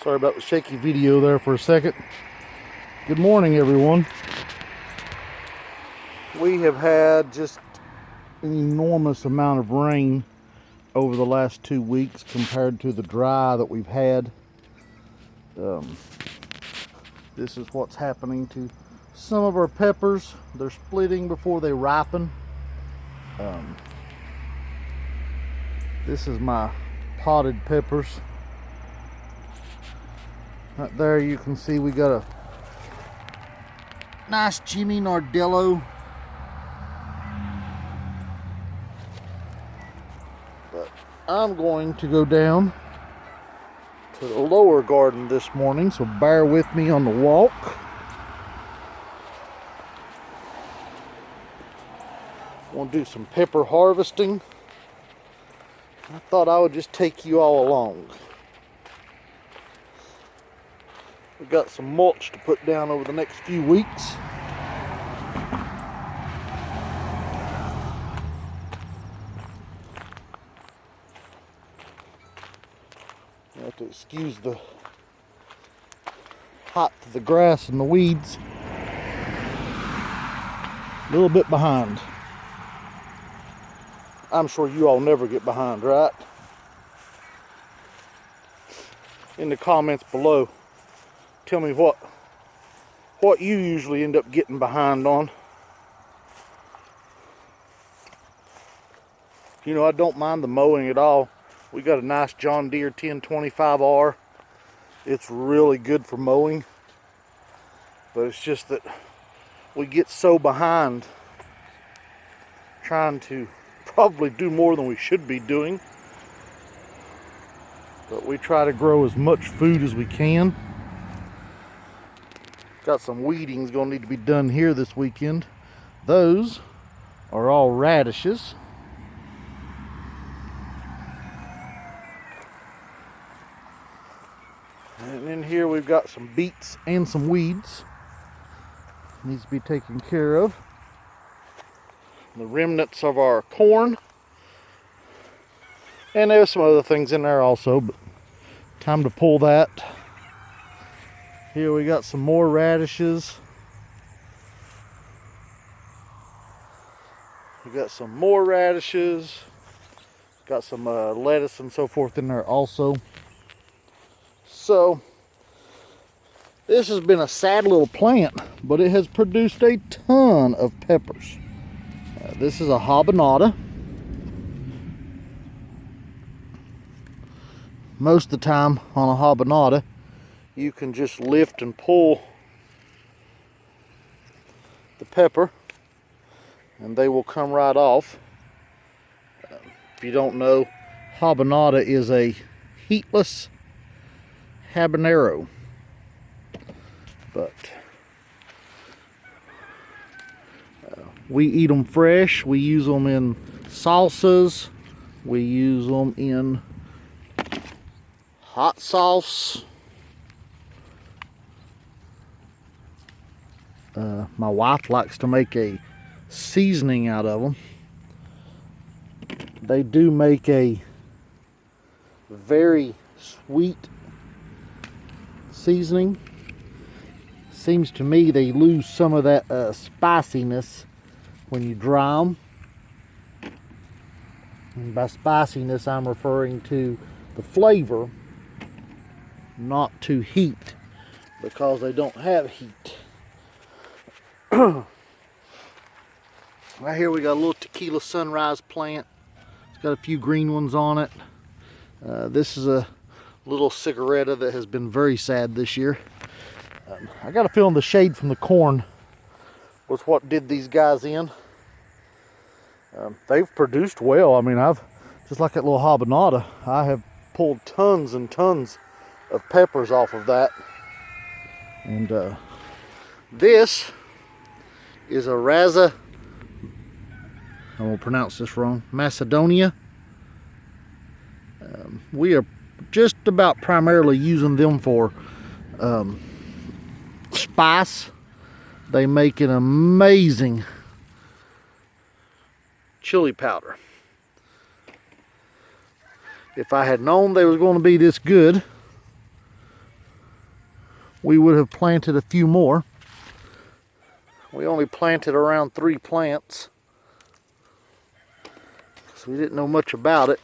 Sorry about the shaky video there for a second. Good morning, everyone. We have had just an enormous amount of rain over the last 2 weeks compared to the dry that we've had. This is what's happening to some of our peppers. They're splitting before they ripen. This is my potted peppers. Right there you can see we got a nice Jimmy Nardello. But I'm going to go down to the lower garden this morning, so bear with me on the walk. I want to do some pepper harvesting. I thought I would just take you all along. We've got some mulch to put down over the next few weeks. You have to excuse the height of the grass and the weeds. A little bit behind. I'm sure you all never get behind, right? In the comments below, tell me what you usually end up getting behind on. You know, I don't mind the mowing at all. We got a nice John Deere 1025R. It's really good for mowing. But it's just that we get so behind trying to probably do more than we should be doing. But we try to grow as much food as we can. Got some weeding's gonna need to be done here this weekend. Those are all radishes. And in here we've got some beets and some weeds. Needs to be taken care of. The remnants of our corn. And there's some other things in there also, but time to pull that. Here we got some more radishes. We got some more radishes. Got some lettuce and so forth in there also. So, this has been a sad little plant, but it has produced a ton of peppers. This is a habanada. Most of the time on a habanada, you can just lift and pull the pepper and they will come right off. If you don't know, habanada is a heatless habanero. But we eat them fresh. We use them in salsas. We use them in hot sauce. My wife likes to make a seasoning out of them. They do make a very sweet seasoning. Seems to me they lose some of that spiciness when you dry them. And by spiciness, I'm referring to the flavor, not to heat, because they don't have heat. Right here we got a little Tequila Sunrise plant. It's got a few green ones on it. This is a little cigaretta that has been very sad this year. I got a feeling the shade from the corn was what did these guys in. They've produced well. I mean, just like that little habanada, I have pulled tons and tons of peppers off of that. And this is a I won't pronounce this wrong, Macedonia. We are just about primarily using them for spice. They make an amazing chili powder. If I had known they was going to be this good, we would have planted a few more. We only planted around 3 plants, so we didn't know much about it.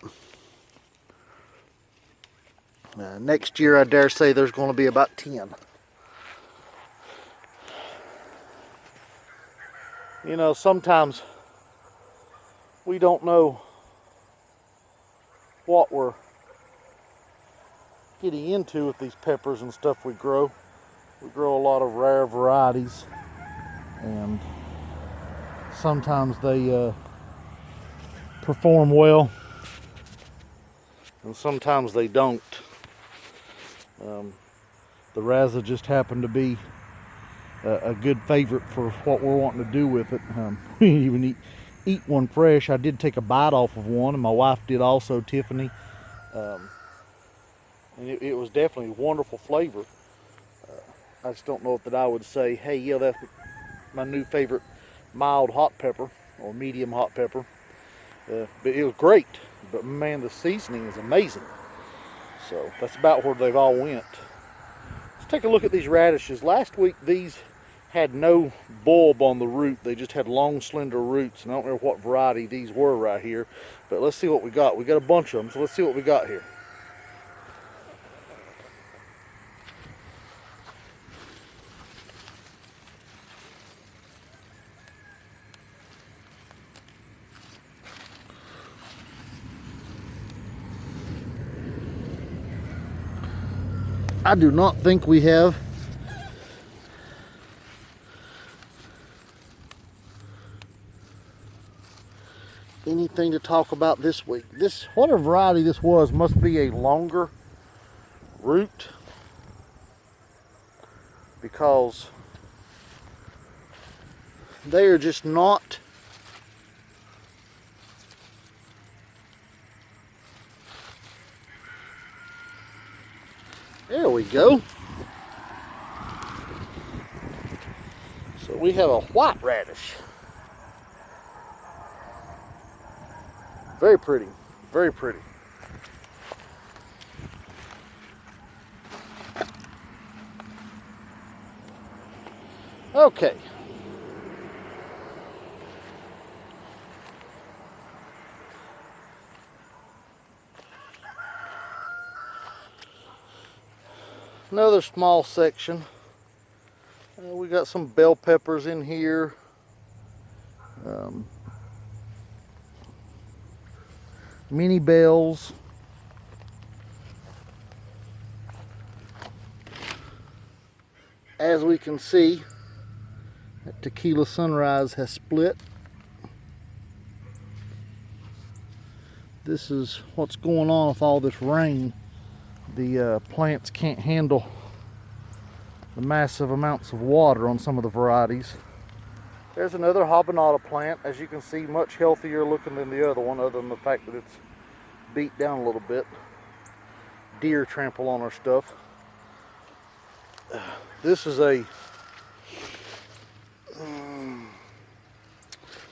Next year, I dare say there's going to be about 10. You know, sometimes we don't know what we're getting into with these peppers and stuff we grow. We grow a lot of rare varieties, and sometimes they perform well, and sometimes they don't. The Raza just happened to be a good favorite for what we're wanting to do with it. We didn't even eat one fresh. I did take a bite off of one, and my wife did also, Tiffany. And it was definitely wonderful flavor. I just don't know that I would say, hey, yeah, that's my new favorite mild hot pepper or medium hot pepper. But it was great. But man, the seasoning is amazing. So that's about where they've all went. Let's take a look at these radishes. Last week these had no bulb on the root. They just had long, slender roots. And I don't know what variety these were right here. But let's see what we got. We got a bunch of them, so let's see what we got here. I do not think we have anything to talk about this week. This, whatever variety this was, must be a longer root, because they are just not there we go. So we have a white radish. Very pretty, very pretty. Okay. Another small section. We got some bell peppers in here. Mini bells. As we can see, that Tequila Sunrise has split. This is what's going on with all this rain. The plants can't handle the massive amounts of water on some of the varieties. There's another habanada plant. As you can see, much healthier looking than the other one, other than the fact that it's beat down a little bit. Deer trample on our stuff. This is a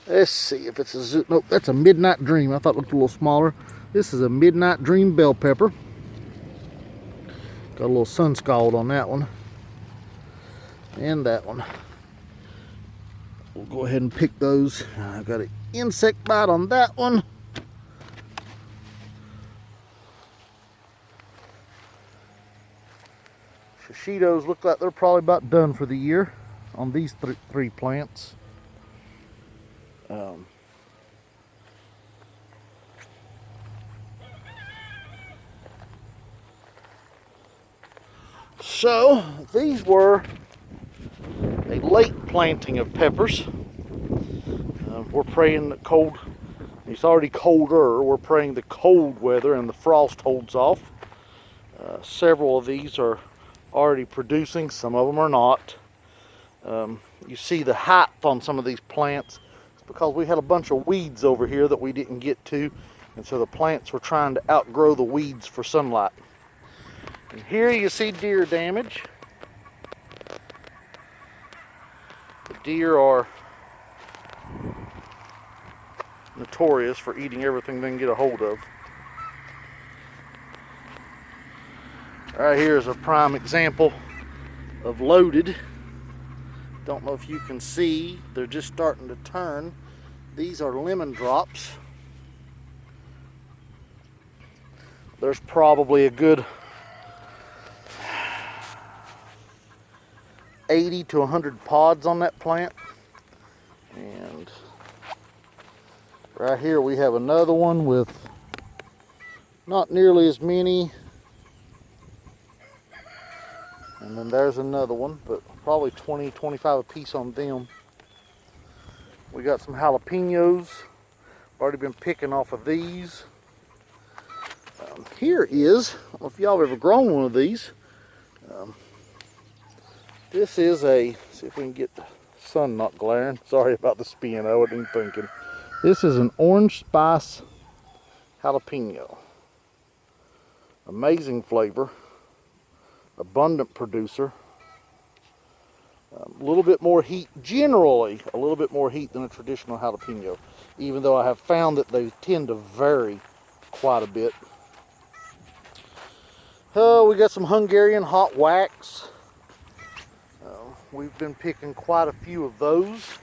let's see if it's a nope, that's a Midnight Dream. I thought it looked a little smaller. This is a Midnight Dream bell pepper. Got a little sun scald on that one. And that one. We'll go ahead and pick those. I got an insect bite on that one. Shishitos look like they're probably about done for the year on these three plants. So these were a late planting of peppers. We're praying that it's already colder. We're praying the cold weather and the frost holds off. Several of these are already producing, some of them are not. You see the height on some of these plants. It's because we had a bunch of weeds over here that we didn't get to, and so the plants were trying to outgrow the weeds for sunlight. And here you see deer damage. The deer are notorious for eating everything they can get a hold of. Right here is a prime example of loaded. Don't know if you can see, they're just starting to turn. These are lemon drops. There's probably a good 80 to 100 pods on that plant. And right here we have another one with not nearly as many. And then there's another one, but probably 20, 25 a piece on them. We got some jalapenos. Already been picking off of these. Here is, I don't know if y'all have ever grown one of these. This is a, see if we can get the sun not glaring. Sorry about the spin, I wasn't even thinking. This is an orange spice jalapeno. Amazing flavor. Abundant producer. A little bit more heat, generally a little bit more heat than a traditional jalapeno, even though I have found that they tend to vary quite a bit. We got some Hungarian Hot Wax. We've been picking quite a few of those.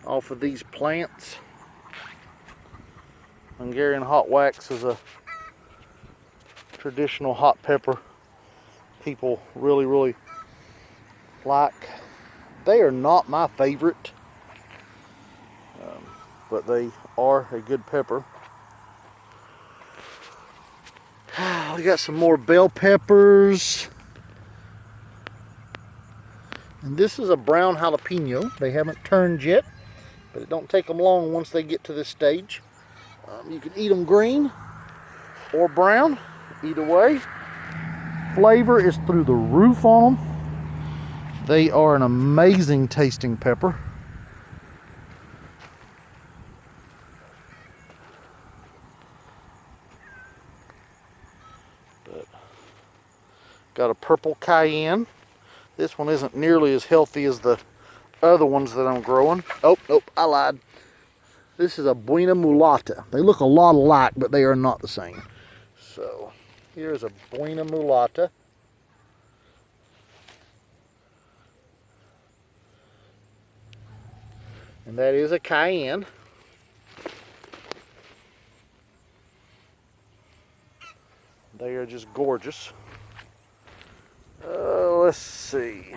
Off of these plants. Hungarian Hot Wax is a traditional hot pepper people really like. They are not my favorite, but they are a good pepper. We got some more bell peppers. And this is a brown jalapeno. They haven't turned yet, but it don't take them long once they get to this stage. You can eat them green or brown, either way. Flavor is through the roof on them. They are an amazing tasting pepper. But got a purple cayenne. This one isn't nearly as healthy as the other ones that I'm growing. Oh, nope, I lied. This is a Buena Mulata. They look a lot alike, but they are not the same. So, here's a Buena Mulata. And that is a cayenne. They are just gorgeous. Let's see.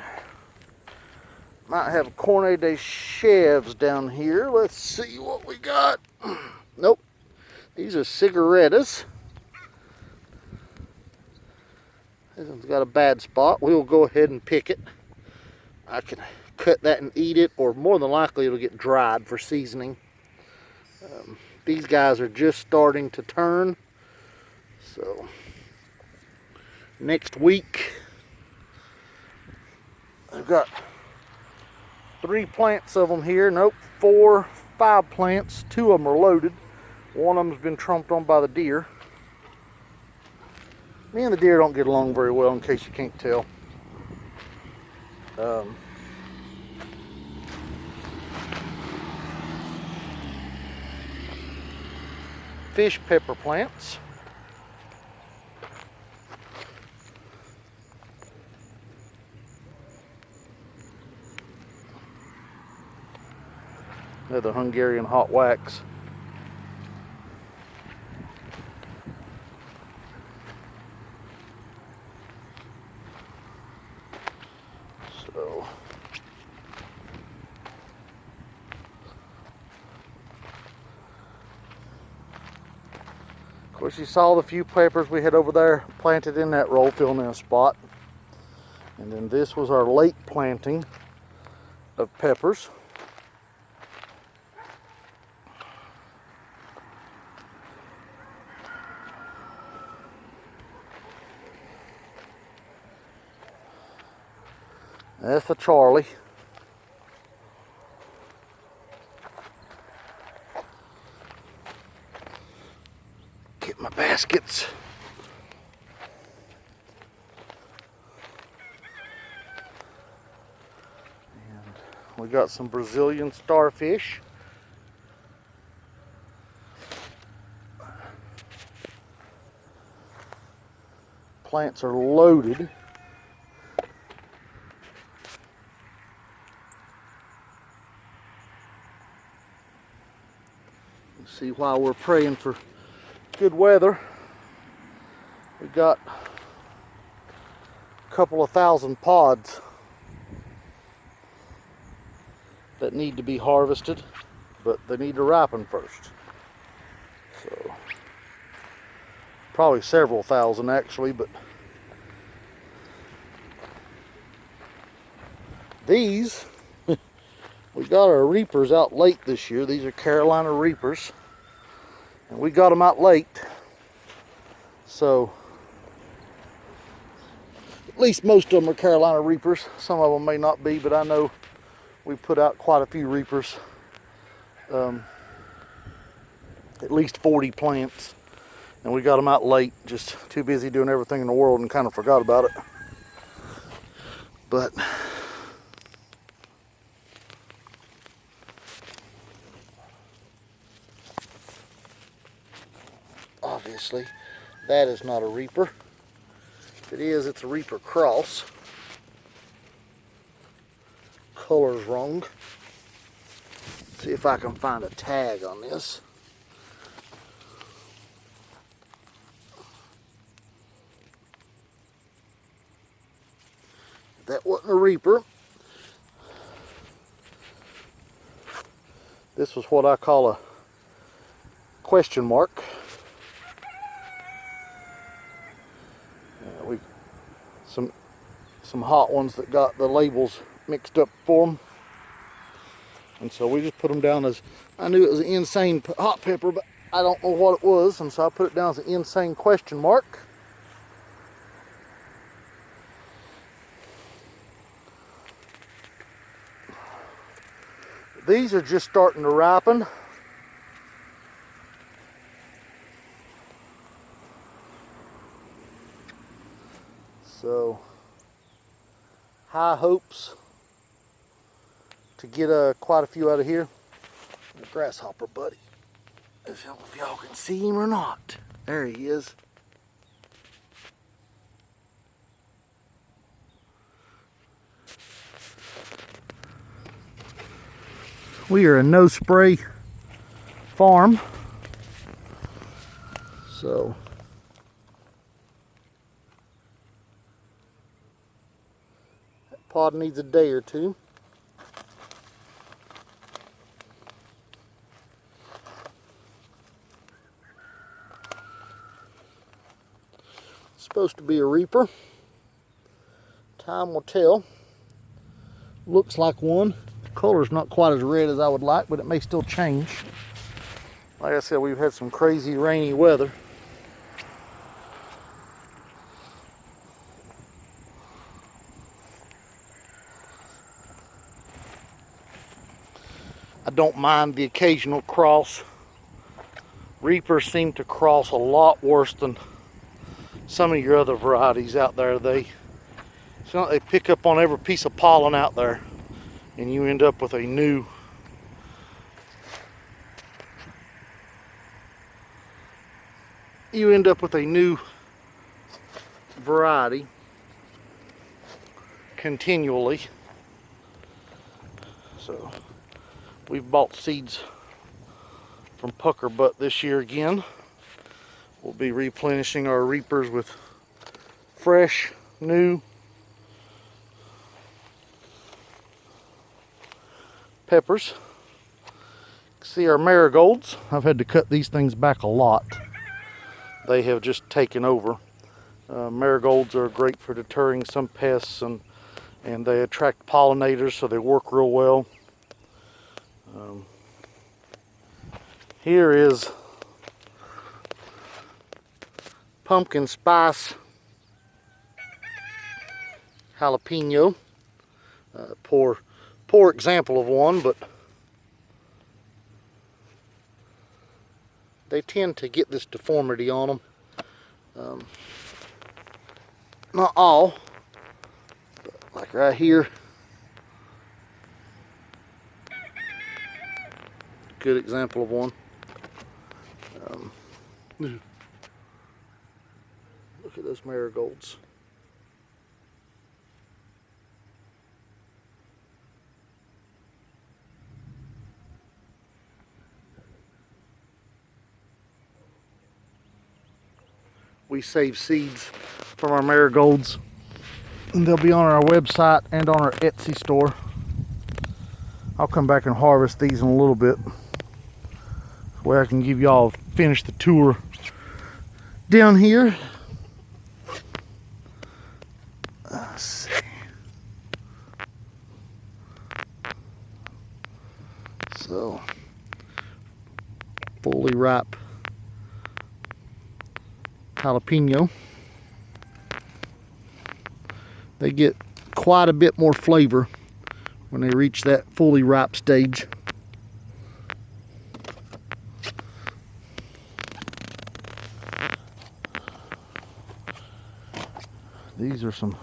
Might have Cornet de Chèvres down here. Let's see what we got. Nope. These are cigarettas. This one's got a bad spot. We will go ahead and pick it. I can cut that and eat it, or more than likely it'll get dried for seasoning. These guys are just starting to turn. So next week I've got 3 plants of them here. Nope, 4, 5 plants. 2 of them are loaded. One of them's been trumped on by the deer. Me and the deer don't get along very well, in case you can't tell. Fish pepper plants. Another Hungarian Hot Wax. So of course, you saw the few peppers we had over there planted in that row, filling in a spot. And then this was our late planting of peppers. That's the Charlie. Get my baskets. And we got some Brazilian starfish. Plants are loaded. See, while we're praying for good weather, we got a couple of thousand pods that need to be harvested, but they need to ripen first. So probably several thousand actually, but these we got our reapers out late this year. These are Carolina reapers, and we got them out late, so at least most of them are Carolina reapers. Some of them may not be, but I know we put out quite a few reapers, at least 40 plants, and we got them out late, just too busy doing everything in the world and kind of forgot about it. But obviously that is not a reaper. If it is, it's a reaper cross. Color's wrong. See if I can find a tag on this. That wasn't a reaper. This was what I call a question mark. Some hot ones that got the labels mixed up for them, and so we just put them down as, I knew it was an insane hot pepper, but I don't know what it was, and so I put it down as an insane question mark. These are just starting to ripen. So high hopes to get quite a few out of here. The grasshopper buddy. I don't know if y'all can see him or not. There he is. We are a no spray farm, so that pod needs a day or two. It's supposed to be a reaper. Time will tell. Looks like one. Color's not quite as red as I would like, but it may still change. Like I said, we've had some crazy rainy weather. I don't mind the occasional cross. Reapers seem to cross a lot worse than some of your other varieties out there. They pick up on every piece of pollen out there, and you end up with a new variety continually. So we've bought seeds from Pucker Butt this year again. We'll be replenishing our reapers with fresh, new peppers. See our marigolds. I've had to cut these things back a lot. They have just taken over. Marigolds are great for deterring some pests, and they attract pollinators, so they work real well. Here is pumpkin spice jalapeno. Poor example of one, but they tend to get this deformity on them. Not all, but like right here. Good example of one. Look Look at those marigolds. We save seeds from our marigolds, and they'll be on our website and on our Etsy store. I'll come back and harvest these in a little bit, where I can give y'all finish the tour down here. Let's see. So, fully ripe jalapeno. They get quite a bit more flavor when they reach that fully ripe stage. These are some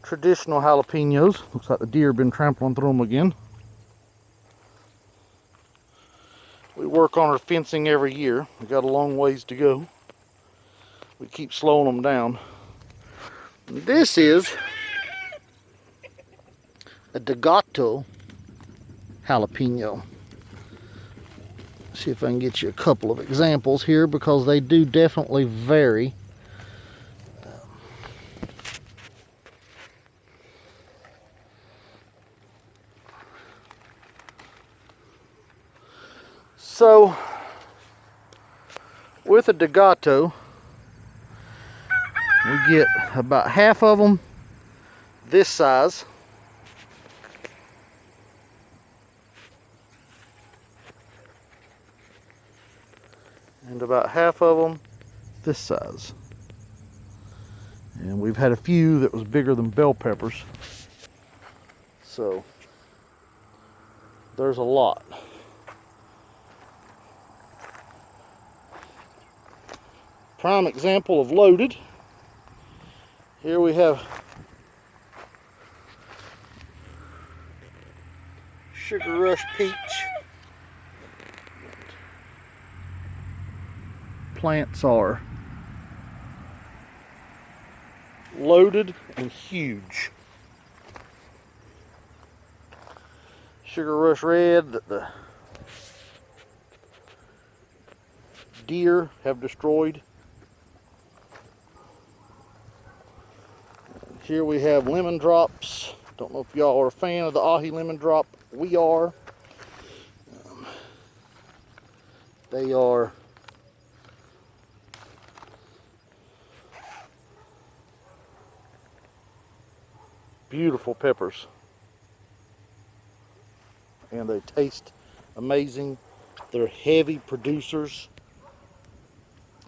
traditional jalapenos. Looks like the deer have been trampling through them again. We work on our fencing every year. We got a long ways to go. We keep slowing them down. This is a Gato Jalapeno. See if I can get you a couple of examples here, because they do definitely vary. So, with a Gato, we get about half of them this size, and about half of them this size. And we've had a few that was bigger than bell peppers, so there's a lot. Prime example of loaded. Here we have Sugar Rush Peach. Plants are loaded and huge. Sugar Rush Red that the deer have destroyed. Here we have lemon drops. Don't know if y'all are a fan of the ahi lemon drop. We are. They are beautiful peppers, and they taste amazing. They're heavy producers.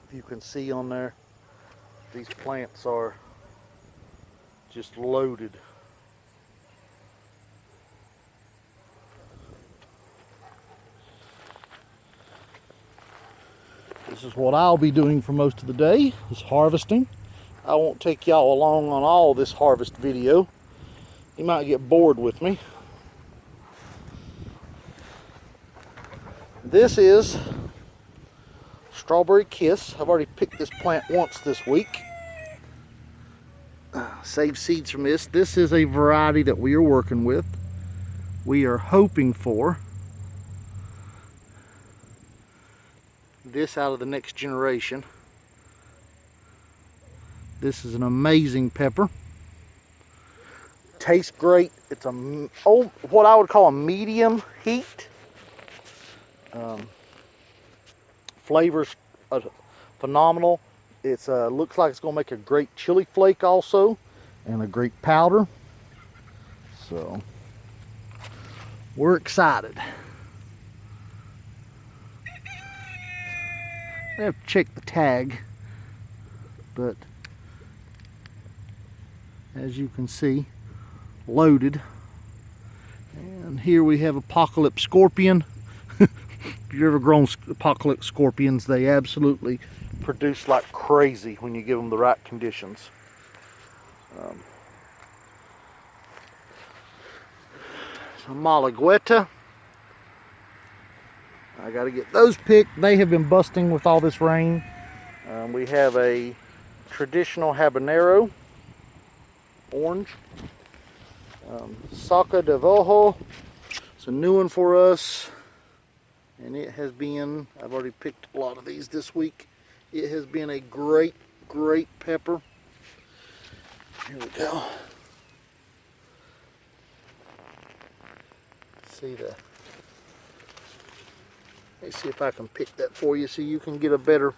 If you can see on there, these plants are just loaded. This is what I'll be doing for most of the day, is harvesting. I won't take y'all along on all this harvest video. You might get bored with me. This is Strawberry Kiss. I've already picked this plant once this week. Save seeds from this. This is a variety that we are working with. We are hoping for this out of the next generation. This is an amazing pepper. Tastes great. It's a what I would call a medium heat. Flavors phenomenal. It's looks like it's going to make a great chili flake also, and a great powder. So we're excited. I have to check the tag, but as you can see, loaded. And here we have Apocalypse Scorpion. If you've ever grown Apocalypse Scorpions, they absolutely produce like crazy when you give them the right conditions. Marigolds. I got to get those picked. They have been busting with all this rain. We have a traditional habanero, orange. Saca de Vojo, it's a new one for us, and it has been, I've already picked a lot of these this week. It has been a great pepper. Here we go. See the, let's see if I can pick that for you so you can get a better.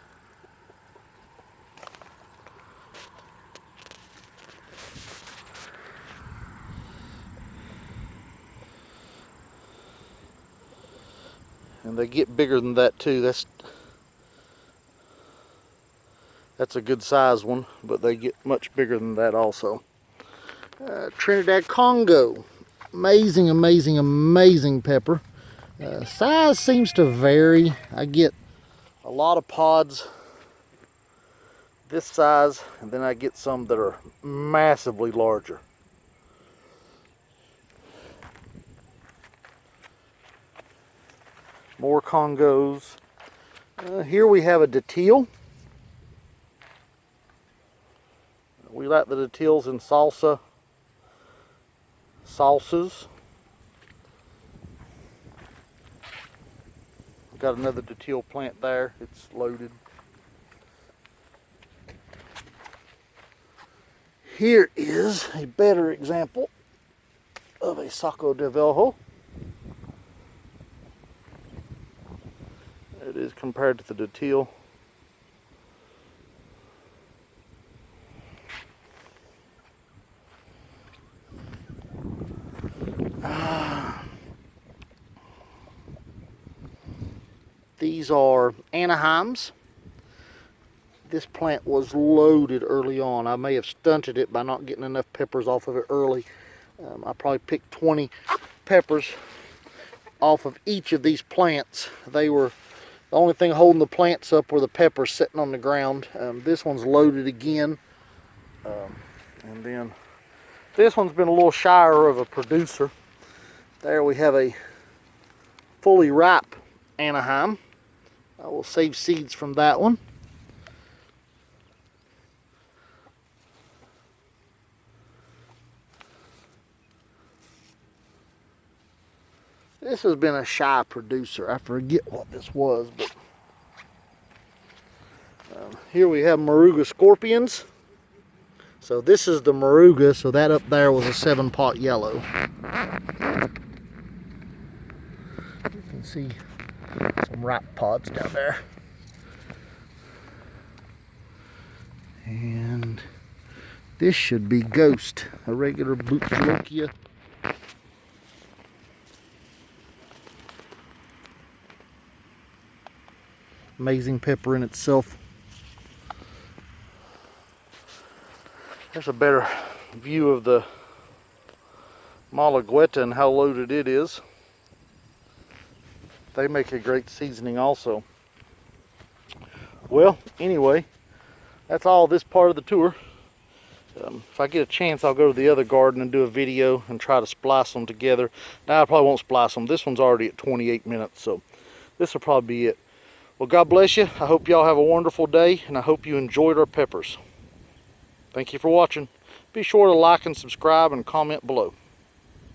And they get bigger than that too. That's a good size one, but they get much bigger than that also. Trinidad Congo, amazing pepper. Size seems to vary. I get a lot of pods this size, and then I get some that are massively larger. More Congos. Here we have a datil. We like the datils in salsas. Got another datil plant there. It's loaded. Here is a better example of a Saco de Velho. It is compared to the datil. These are Anaheims. This plant was loaded early on. I may have stunted it by not getting enough peppers off of it early. I probably picked 20 peppers off of each of these plants. They were the only thing holding the plants up were the peppers sitting on the ground. This one's loaded again. And then this one's been a little shyer of a producer. There we have a fully ripe Anaheim. I will save seeds from that one. This has been a shy producer. I forget what this was, but here we have Moruga scorpions. So this is the Moruga, so that up there was a 7-pot yellow. You can see some ripe pods down there. And this should be Ghost, a regular Butcholokia. Amazing pepper in itself. There's a better view of the Malagueta and how loaded it is. They make a great seasoning also. Well, anyway, that's all this part of the tour. If I get a chance, I'll go to the other garden and do a video and try to splice them together. Now I probably won't splice them. This one's already at 28 minutes, so this will probably be it. Well, God bless you. I hope y'all have a wonderful day, and I hope you enjoyed our peppers. Thank you for watching. Be sure to like and subscribe and comment below.